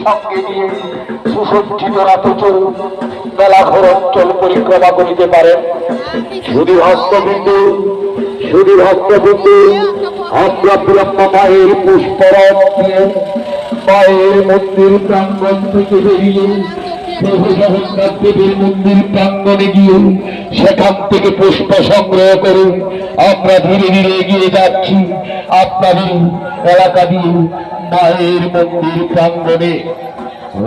সঙ্গে নিয়ে সুসজ্জিত রাতচ মেলাঘর অঞ্চল পরিক্রমা করিতে পারেন। শুধু ভক্তবিন্দু আমরা বিলম্ব মায়ের পুষ্পরথ দিয়ে মায়ের মন্দির প্রাঙ্গণ থেকে বেরিয়ে প্রভু জগন্নাথ দেবের মন্দির প্রাঙ্গণে গিয়ে সেখান থেকে পুষ্প সংগ্রহ করে আমরা ধীরে ধীরে এগিয়ে যাচ্ছি আপনাদের এলাকা দিয়ে মায়ের মন্দির প্রাঙ্গণে।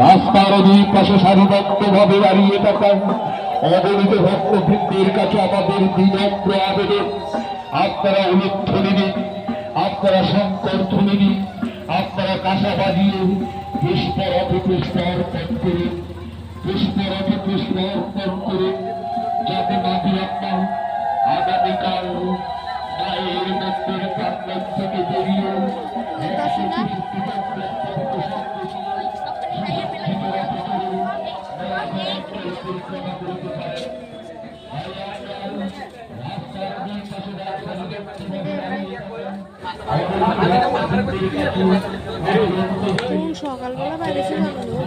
রাস্তার দুই পাশে সারিবদ্ধ ভাবে দাঁড়িয়ে থাকা অগণিত ভক্তবৃন্দের কাছে আমাদের বিনম্র আবেদন, আপনারা উলুধ্বনি দিন, আপনারা শঙ্কর ধ্বনি দিন, আপনারা কাঁসা বাজিয়ে পুষ্পরথে পুষ্প অর্পণ করে যাতে মাতৃরত্না আগামীকাল মায়ের মন্দির প্রাঙ্গণ থেকে বেরিয়ে সকালবেলা বাইরে ছিল আপনারা